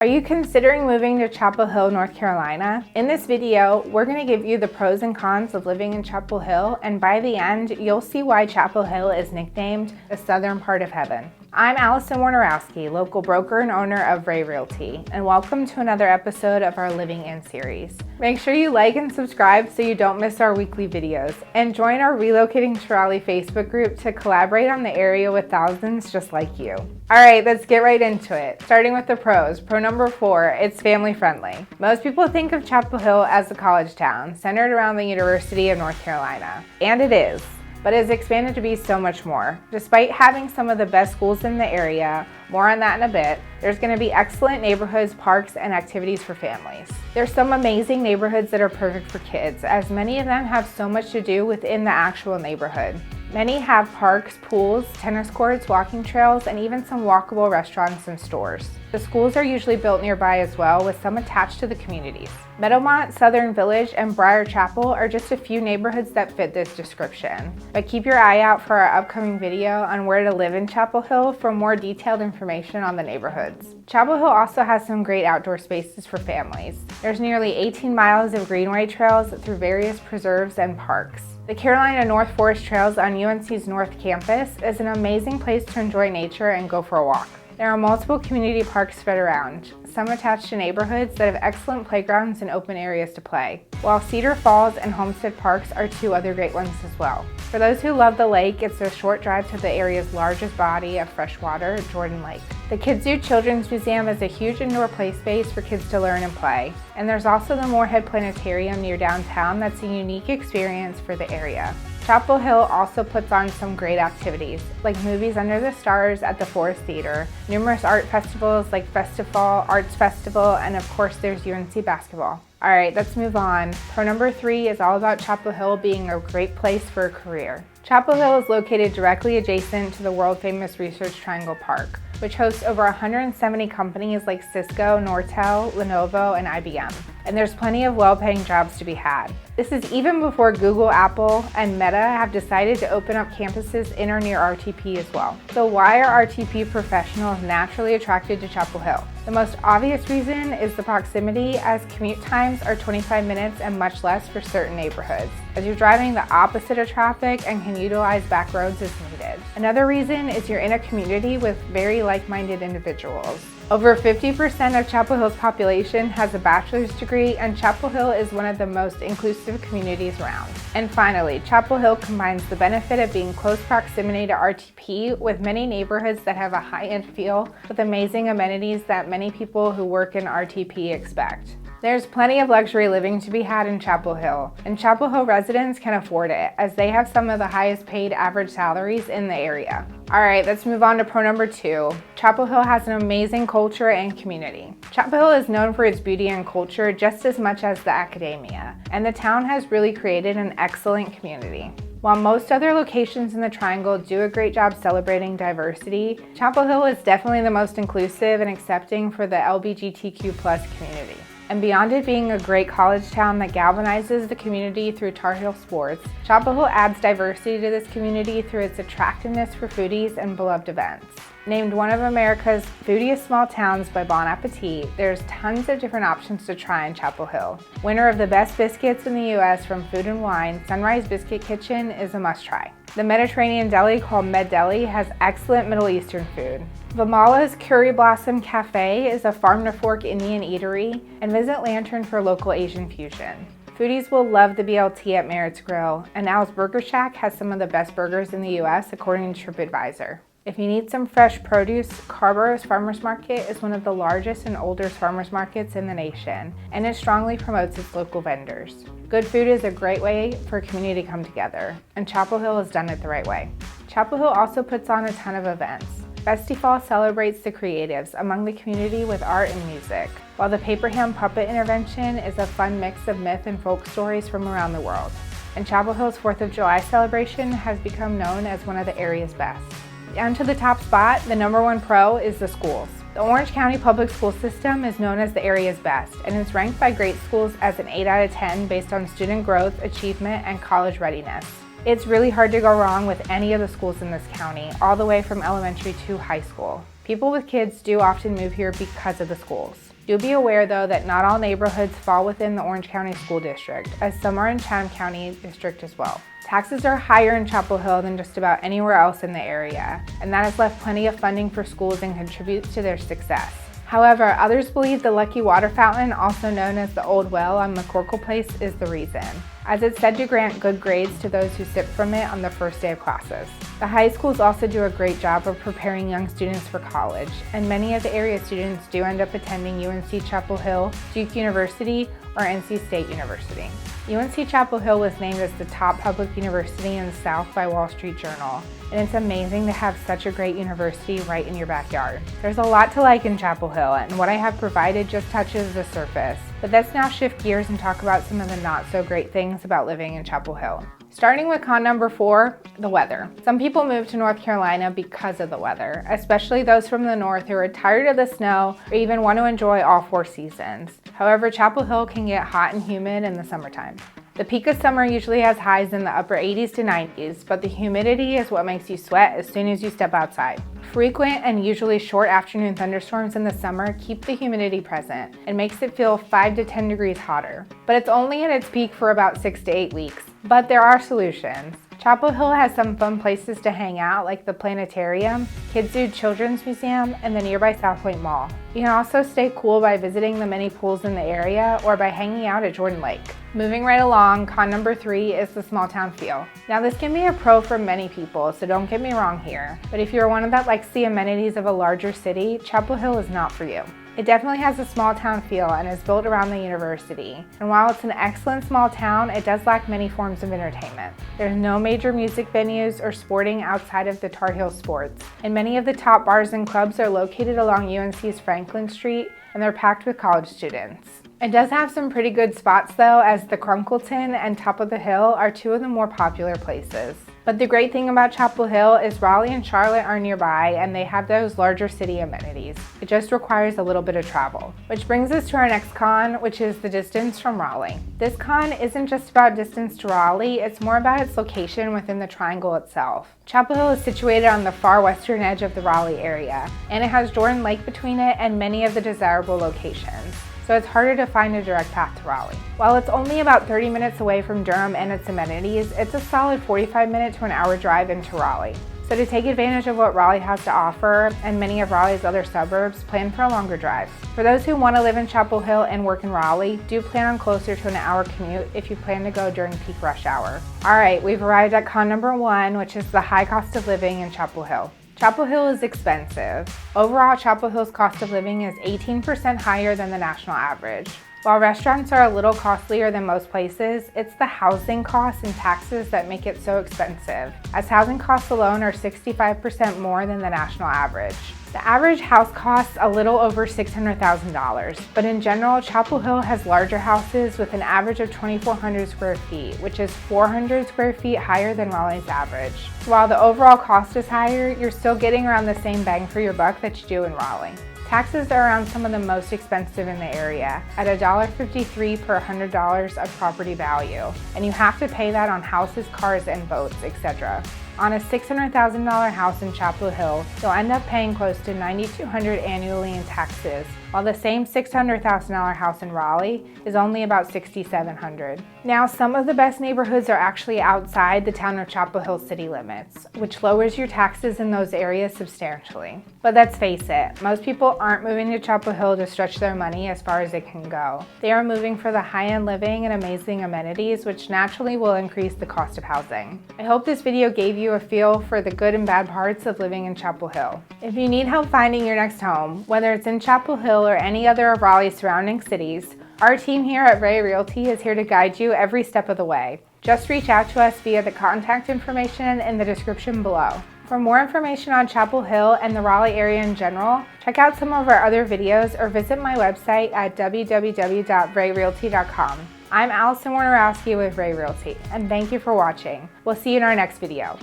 Are you considering moving to Chapel Hill, North Carolina? In this video, we're going to give you the pros and cons of living in Chapel Hill, and by the end, you'll see why Chapel Hill is nicknamed the southern part of heaven. I'm Alison Wojnarowski, local broker and owner of Ray Realty, and welcome to another episode of our Living In series. Make sure you like and subscribe so you don't miss our weekly videos, and join our Relocating to Raleigh Facebook group to collaborate on the area with thousands just like you. All right, let's get right into it. Starting with the pros. Pro number 4, it's family friendly. Most people think of Chapel Hill as a college town centered around the University of North Carolina, and it is. But it's expanded to be so much more. Despite having some of the best schools in the area, more on that in a bit, there's going to be excellent neighborhoods, parks, and activities for families. There's some amazing neighborhoods that are perfect for kids, as many of them have so much to do within the actual neighborhood. Many have parks, pools, tennis courts, walking trails, and even some walkable restaurants and stores. The schools are usually built nearby as well, with some attached to the communities. Meadowmont, Southern Village, and Briar Chapel are just a few neighborhoods that fit this description. But keep your eye out for our upcoming video on where to live in Chapel Hill for more detailed information on the neighborhoods. Chapel Hill also has some great outdoor spaces for families. There's nearly 18 miles of greenway trails through various preserves and parks. The Carolina North Forest Trails on UNC's North Campus is an amazing place to enjoy nature and go for a walk. There are multiple community parks spread around, some attached to neighborhoods that have excellent playgrounds and open areas to play, while Cedar Falls and Homestead Parks are two other great ones as well. For those who love the lake, it's a short drive to the area's largest body of fresh water, Jordan Lake. The Kids Zoo Children's Museum is a huge indoor play space for kids to learn and play. And there's also the Moorhead Planetarium near downtown that's a unique experience for the area. Chapel Hill also puts on some great activities, like Movies Under the Stars at the Forest Theater, numerous art festivals like Festifall, Arts Festival, and of course there's UNC basketball. All right, let's move on. Pro number 3 is all about Chapel Hill being a great place for a career. Chapel Hill is located directly adjacent to the world-famous Research Triangle Park, which hosts over 170 companies like Cisco, Nortel, Lenovo, and IBM. And there's plenty of well-paying jobs to be had. This is even before Google, Apple, and Meta have decided to open up campuses in or near RTP as well. So why are RTP professionals naturally attracted to Chapel Hill? The most obvious reason is the proximity, as commute times are 25 minutes and much less for certain neighborhoods, as you're driving the opposite of traffic and can utilize back roads as needed. Another reason is you're in a community with very like-minded individuals. Over 50% of Chapel Hill's population has a bachelor's degree, and Chapel Hill is one of the most inclusive communities around. And finally, Chapel Hill combines the benefit of being close proximity to RTP with many neighborhoods that have a high-end feel with amazing amenities that many people who work in RTP expect. There's plenty of luxury living to be had in Chapel Hill, and Chapel Hill residents can afford it, as they have some of the highest paid average salaries in the area. All right, let's move on to pro number 2. Chapel Hill has an amazing culture and community. Chapel Hill is known for its beauty and culture just as much as the academia, and the town has really created an excellent community. While most other locations in the Triangle do a great job celebrating diversity, Chapel Hill is definitely the most inclusive and accepting for the LGBTQ+ community. And beyond it being a great college town that galvanizes the community through Tar Heel sports, Chapel Hill adds diversity to this community through its attractiveness for foodies and beloved events. Named one of America's foodiest small towns by Bon Appetit, there's tons of different options to try in Chapel Hill. Winner of the best biscuits in the US from Food and Wine, Sunrise Biscuit Kitchen is a must-try. The Mediterranean deli called Med Deli has excellent Middle Eastern food. Vamala's Curry Blossom Cafe is a farm-to-fork Indian eatery, and visit Lantern for local Asian fusion. Foodies will love the BLT at Merritt's Grill, and Al's Burger Shack has some of the best burgers in the US according to TripAdvisor. If you need some fresh produce, Carborough's Farmers Market is one of the largest and oldest farmers markets in the nation, and it strongly promotes its local vendors. Good food is a great way for a community to come together, and Chapel Hill has done it the right way. Chapel Hill also puts on a ton of events. Festifall celebrates the creatives among the community with art and music, while the Paperham Puppet Intervention is a fun mix of myth and folk stories from around the world. And Chapel Hill's 4th of July celebration has become known as one of the area's best. Down to the top spot, the number 1 pro is the schools. The Orange County Public School System is known as the area's best, and is ranked by Great Schools as an 8 out of 10 based on student growth, achievement, and college readiness. It's really hard to go wrong with any of the schools in this county, all the way from elementary to high school. People with kids do often move here because of the schools. Do be aware though that not all neighborhoods fall within the Orange County School District, as some are in Chatham County District as well. Taxes are higher in Chapel Hill than just about anywhere else in the area, and that has left plenty of funding for schools and contributes to their success. However, others believe the Lucky Water Fountain, also known as the Old Well on McCorkle Place, is the reason, as it's said to grant good grades to those who sip from it on the first day of classes. The high schools also do a great job of preparing young students for college, and many of the area students do end up attending UNC Chapel Hill, Duke University, or NC State University. UNC Chapel Hill was named as the top public university in the South by Wall Street Journal, and it's amazing to have such a great university right in your backyard. There's a lot to like in Chapel Hill, and what I have provided just touches the surface. But let's now shift gears and talk about some of the not so great things about living in Chapel Hill. Starting with con number 4, the weather. Some people move to North Carolina because of the weather, especially those from the north who are tired of the snow or even want to enjoy all 4 seasons. However, Chapel Hill can get hot and humid in the summertime. The peak of summer usually has highs in the upper 80s to 90s, but the humidity is what makes you sweat as soon as you step outside. Frequent and usually short afternoon thunderstorms in the summer keep the humidity present and makes it feel 5 to 10 degrees hotter. But it's only at its peak for about 6 to 8 weeks. But there are solutions. Chapel Hill has some fun places to hang out, like the Planetarium, Kids Zoo Children's Museum, and the nearby South Point Mall. You can also stay cool by visiting the many pools in the area or by hanging out at Jordan Lake. Moving right along, con number 3 is the small town feel. Now this can be a pro for many people, so don't get me wrong here, but if you're one that likes the amenities of a larger city, Chapel Hill is not for you. It definitely has a small town feel and is built around the university. And while it's an excellent small town, it does lack many forms of entertainment. There's no major music venues or sporting outside of the Tar Heel Sports. And many of the top bars and clubs are located along UNC's Franklin Street, and they're packed with college students. It does have some pretty good spots though, as the Crunkleton and Top of the Hill are 2 of the more popular places. But the great thing about Chapel Hill is Raleigh and Charlotte are nearby and they have those larger city amenities. It just requires a little bit of travel. Which brings us to our next con, which is the distance from Raleigh. This con isn't just about distance to Raleigh, it's more about its location within the triangle itself. Chapel Hill is situated on the far western edge of the Raleigh area, and it has Jordan Lake between it and many of the desirable locations. So it's harder to find a direct path to Raleigh. While it's only about 30 minutes away from Durham and its amenities, it's a solid 45-minute to an hour drive into Raleigh. So to take advantage of what Raleigh has to offer and many of Raleigh's other suburbs, plan for a longer drive. For those who want to live in Chapel Hill and work in Raleigh, do plan on closer to an hour commute if you plan to go during peak rush hour. Alright, we've arrived at con number 1, which is the high cost of living in Chapel Hill. Chapel Hill is expensive. Overall, Chapel Hill's cost of living is 18% higher than the national average. While restaurants are a little costlier than most places, it's the housing costs and taxes that make it so expensive, as housing costs alone are 65% more than the national average. The average house costs a little over $600,000, but in general, Chapel Hill has larger houses with an average of 2,400 square feet, which is 400 square feet higher than Raleigh's average. So while the overall cost is higher, you're still getting around the same bang for your buck that you do in Raleigh. Taxes are around some of the most expensive in the area, at $1.53 per $100 of property value, and you have to pay that on houses, cars, and boats, etc. On a $600,000 house in Chapel Hill, you'll end up paying close to $9,200 annually in taxes, while the same $600,000 house in Raleigh is only about $6,700. Now, some of the best neighborhoods are actually outside the town of Chapel Hill city limits, which lowers your taxes in those areas substantially. But let's face it, most people aren't moving to Chapel Hill to stretch their money as far as it can go. They are moving for the high-end living and amazing amenities, which naturally will increase the cost of housing. I hope this video gave you a feel for the good and bad parts of living in Chapel Hill. If you need help finding your next home, whether it's in Chapel Hill or any other of Raleigh's surrounding cities, our team here at Ray Realty is here to guide you every step of the way. Just reach out to us via the contact information in the description below. For more information on Chapel Hill and the Raleigh area in general, check out some of our other videos or visit my website at www.rayrealty.com. I'm Alison Wojnarowski with Ray Realty, and thank you for watching. We'll see you in our next video.